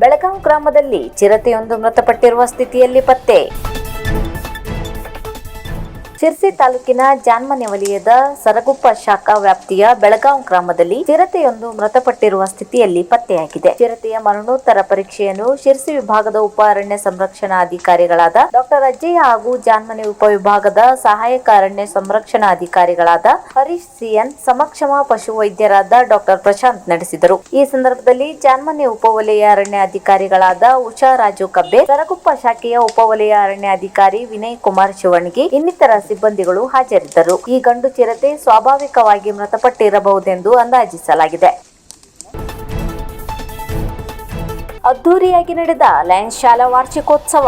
ಬೆಳಗಾವಿ ಗ್ರಾಮದಲ್ಲಿ ಚಿರತೆಯೊಂದು ಮೃತಪಟ್ಟಿರುವ ಸ್ಥಿತಿಯಲ್ಲಿ ಪತ್ತೆ. ಶಿರ್ಸಿ ತಾಲೂಕಿನ ಜಾನ್ಮನೆ ವಲಯದ ಸರಗುಪ್ಪ ಶಾಖಾ ವ್ಯಾಪ್ತಿಯ ಬೆಳಗಾವಿ ಗ್ರಾಮದಲ್ಲಿ ಚಿರತೆಯೊಂದು ಮೃತಪಟ್ಟಿರುವ ಸ್ಥಿತಿಯಲ್ಲಿ ಪತ್ತೆಯಾಗಿದೆ. ಚಿರತೆಯ ಮರಣೋತ್ತರ ಪರೀಕ್ಷೆಯನ್ನು ಶಿರ್ಸಿ ವಿಭಾಗದ ಉಪ ಅರಣ್ಯ ಸಂರಕ್ಷಣಾಧಿಕಾರಿಗಳಾದ ಡಾಕ್ಟರ್ ಅಜ್ಜಯ್ಯ ಹಾಗೂ ಜಾನ್ಮನೆ ಉಪವಿಭಾಗದ ಸಹಾಯಕ ಅರಣ್ಯ ಸಂರಕ್ಷಣಾಧಿಕಾರಿಗಳಾದ ಹರೀಶ್ ಸಿಎನ್ ಸಮಕ್ಷಮ ಪಶುವೈದ್ಯರಾದ ಡಾಕ್ಟರ್ ಪ್ರಶಾಂತ್ ನಡೆಸಿದರು. ಈ ಸಂದರ್ಭದಲ್ಲಿ ಜಾನ್ಮನೆ ಉಪವಲಯ ಅರಣ್ಯಾಧಿಕಾರಿಗಳಾದ ಉಷಾ ರಾಜು ಕಬ್ಬೆ, ಸರಗುಪ್ಪ ಶಾಖೆಯ ಉಪವಲಯ ಅರಣ್ಯಾಧಿಕಾರಿ ವಿನಯ್ ಕುಮಾರ್ ಶಿವಣಗಿ ಇನ್ನಿತರ ಸಿಬ್ಬಂದಿಗಳು ಹಾಜರಿದ್ದರು. ಈ ಗಂಡು ಚಿರತೆ ಸ್ವಾಭಾವಿಕವಾಗಿ ಮೃತಪಟ್ಟಿರಬಹುದೆಂದು ಅಂದಾಜಿಸಲಾಗಿದೆ. ಅದ್ದೂರಿಯಾಗಿ ನಡೆದ ಲಯನ್ಸ್ ಶಾಲಾ ವಾರ್ಷಿಕೋತ್ಸವ.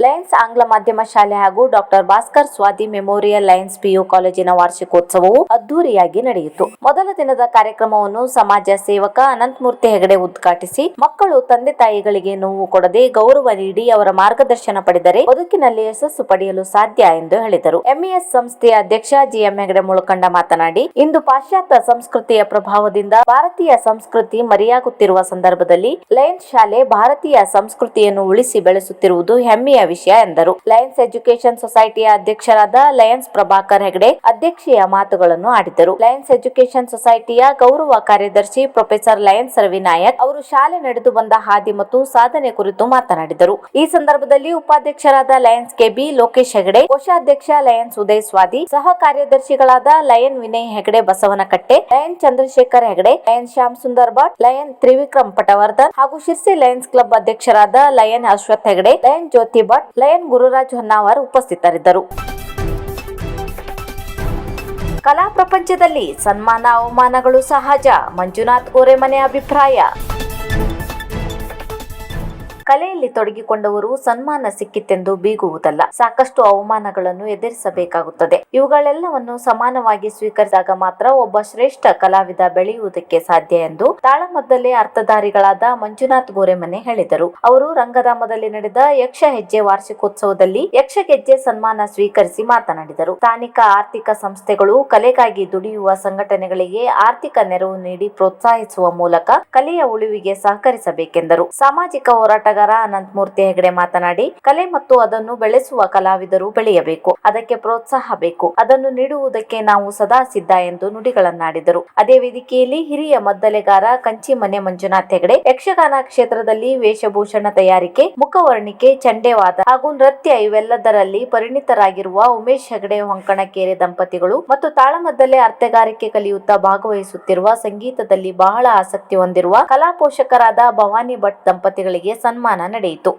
ಲಯನ್ಸ್ ಆಂಗ್ಲ ಮಾಧ್ಯಮ ಶಾಲೆ ಹಾಗೂ doctor Bhaskar Swadi Memorial Lions PU ಕಾಲೇಜಿನ ವಾರ್ಷಿಕೋತ್ಸವವು ಅದ್ದೂರಿಯಾಗಿ ನಡೆಯಿತು. ಮೊದಲ ದಿನದ ಕಾರ್ಯಕ್ರಮವನ್ನು ಸಮಾಜ ಸೇವಕ ಅನಂತಮೂರ್ತಿ ಹೆಗಡೆ ಉದ್ಘಾಟಿಸಿ, ಮಕ್ಕಳು ತಂದೆ ತಾಯಿಗಳಿಗೆ ನೋವು ಕೊಡದೆ ಗೌರವ ನೀಡಿ ಅವರ ಮಾರ್ಗದರ್ಶನ ಪಡೆದರೆ ಬದುಕಿನಲ್ಲಿ ಯಶಸ್ಸು ಪಡೆಯಲು ಸಾಧ್ಯ ಎಂದು ಹೇಳಿದರು. ಎಂಇಎಸ್ ಸಂಸ್ಥೆಯ ಅಧ್ಯಕ್ಷ ಜಿಎಂ ಹೆಗಡೆ ಮುಳಕಂಡ ಮಾತನಾಡಿ, ಇಂದು ಪಾಶ್ಚಾತ್ಯ ಸಂಸ್ಕೃತಿಯ ಪ್ರಭಾವದಿಂದ ಭಾರತೀಯ ಸಂಸ್ಕೃತಿ ಮರೆಯಾಗುತ್ತಿರುವ ಸಂದರ್ಭದಲ್ಲಿ ಲಯನ್ಸ್ ಶಾಲೆ ಭಾರತೀಯ ಸಂಸ್ಕೃತಿಯನ್ನು ಉಳಿಸಿ ಬೆಳೆಸುತ್ತಿರುವುದು ಹೆಮ್ಮೆಯ ವಿಷಯ ಎಂದರು. ಲಯನ್ಸ್ ಎಜುಕೇಶನ್ ಸೊಸೈಟಿಯ ಅಧ್ಯಕ್ಷರಾದ ಲಯನ್ಸ್ ಪ್ರಭಾಕರ್ ಹೆಗಡೆ ಅಧ್ಯಕ್ಷೀಯ ಮಾತುಗಳನ್ನು ಆಡಿದರು. ಲಯನ್ಸ್ ಎಜುಕೇಶನ್ ಸೊಸೈಟಿಯ ಗೌರವ ಕಾರ್ಯದರ್ಶಿ ಪ್ರೊಫೆಸರ್ ಲಯನ್ಸ್ ರವಿನಾಯಕ್ ಅವರು ಶಾಲೆ ನಡೆದು ಬಂದ ಹಾದಿ ಮತ್ತು ಸಾಧನೆ ಕುರಿತು ಮಾತನಾಡಿದರು. ಈ ಸಂದರ್ಭದಲ್ಲಿ ಉಪಾಧ್ಯಕ್ಷರಾದ ಲಯನ್ಸ್ ಕೆಬಿ ಲೋಕೇಶ್ ಹೆಗಡೆ, ಕೋಶಾಧ್ಯಕ್ಷ ಲಯನ್ಸ್ ಉದಯ್ ಸ್ವಾದಿ, ಸಹ ಕಾರ್ಯದರ್ಶಿಗಳಾದ Lion Vinay Hegde Basavanakatte, Lion Chandrashekhar Hegde, Lion Shyam Sundar Bhat, Lion Trivikram Patwardhan ಹಾಗೂ ಶಿರ್ಸಿ ಲಯನ್ಸ್ ಕ್ಲಬ್ ಅಧ್ಯಕ್ಷರಾದ Lion Ashwath Hegde, Lion Jyoti Bhat, Lion Gururaj Honnavar ಉಪಸ್ಥಿತರಿದ್ದರು. ಕಲಾ ಪ್ರಪಂಚದಲ್ಲಿ ಸನ್ಮಾನ ಅವಮಾನಗಳು ಸಹಜ, ಮಂಜುನಾಥ್ ಗೋರೆಮನೆ ಅಭಿಪ್ರಾಯ. ಕಲೆಯಲ್ಲಿ ತೊಡಗಿಕೊಂಡವರು ಸನ್ಮಾನ ಸಿಕ್ಕಿತೆಂದು ಬೀಗುವುದಲ್ಲ, ಸಾಕಷ್ಟು ಅವಮಾನಗಳನ್ನು ಎದುರಿಸಬೇಕಾಗುತ್ತದೆ. ಇವುಗಳೆಲ್ಲವನ್ನು ಸಮಾನವಾಗಿ ಸ್ವೀಕರಿಸಿದಾಗ ಮಾತ್ರ ಒಬ್ಬ ಶ್ರೇಷ್ಠ ಕಲಾವಿದ ಬೆಳೆಯುವುದಕ್ಕೆ ಸಾಧ್ಯ ಎಂದು ತಾಳಮದ್ದಲೆ ಅರ್ಥಧಾರಿಗಳಾದ ಮಂಜುನಾಥ್ ಗೋರೆಮನೆ ಹೇಳಿದರು. ಅವರು ರಂಗಧಾಮದಲ್ಲಿ ನಡೆದ ಯಕ್ಷ ಹೆಜ್ಜೆ ವಾರ್ಷಿಕೋತ್ಸವದಲ್ಲಿ ಯಕ್ಷ ಗೆಜ್ಜೆ ಸನ್ಮಾನ ಸ್ವೀಕರಿಸಿ ಮಾತನಾಡಿದರು. ಸ್ಥಾನಿಕ ಆರ್ಥಿಕ ಸಂಸ್ಥೆಗಳು ಕಲೆಗಾಗಿ ದುಡಿಯುವ ಸಂಘಟನೆಗಳಿಗೆ ಆರ್ಥಿಕ ನೆರವು ನೀಡಿ ಪ್ರೋತ್ಸಾಹಿಸುವ ಮೂಲಕ ಕಲೆಯ ಉಳಿವಿಗೆ ಸಹಕರಿಸಬೇಕೆಂದರು. ಸಾಮಾಜಿಕ ಹೋರಾಟಗಾರ ಅನಂತಮೂರ್ತಿ ಹೆಗಡೆ ಮಾತನಾಡಿ, ಕಲೆ ಮತ್ತು ಅದನ್ನು ಬೆಳೆಸುವ ಕಲಾವಿದರು ಬೆಳೆಯಬೇಕು, ಅದಕ್ಕೆ ಪ್ರೋತ್ಸಾಹ ಬೇಕು, ಅದನ್ನು ನೀಡುವುದಕ್ಕೆ ನಾವು ಸದಾ ಸಿದ್ಧ ಎಂದು ನುಡಿಗಳನ್ನಾಡಿದರು. ಅದೇ ವೇದಿಕೆಯಲ್ಲಿ ಹಿರಿಯ ಮದ್ದಲೆಗಾರ ಕಂಚಿಮನೆ ಮಂಜುನಾಥ್ ಹೆಗಡೆ, ಯಕ್ಷಗಾನ ಕ್ಷೇತ್ರದಲ್ಲಿ ವೇಷಭೂಷಣ ತಯಾರಿಕೆ, ಮುಖವರ್ಣಿಕೆ, ಚಂಡೇವಾದ ಹಾಗೂ ನೃತ್ಯ ಇವೆಲ್ಲದರಲ್ಲಿ ಪರಿಣಿತರಾಗಿರುವ ಉಮೇಶ್ ಹೆಗಡೆ ಹೊಂಕಣಕೇರೆ ದಂಪತಿಗಳು ಮತ್ತು ತಾಳಮದ್ದಲೆ ಅರ್ಥಗಾರಿಕೆ ಕಲಿಯುತ್ತಾ ಭಾಗವಹಿಸುತ್ತಿರುವ ಸಂಗೀತದಲ್ಲಿ ಬಹಳ ಆಸಕ್ತಿ ಹೊಂದಿರುವ ಕಲಾ ಪೋಷಕರಾದ ಭವಾನಿ ಭಟ್ ದಂಪತಿಗಳಿಗೆ ಸನ್ಮಾನ ನಡೆಯಿತು.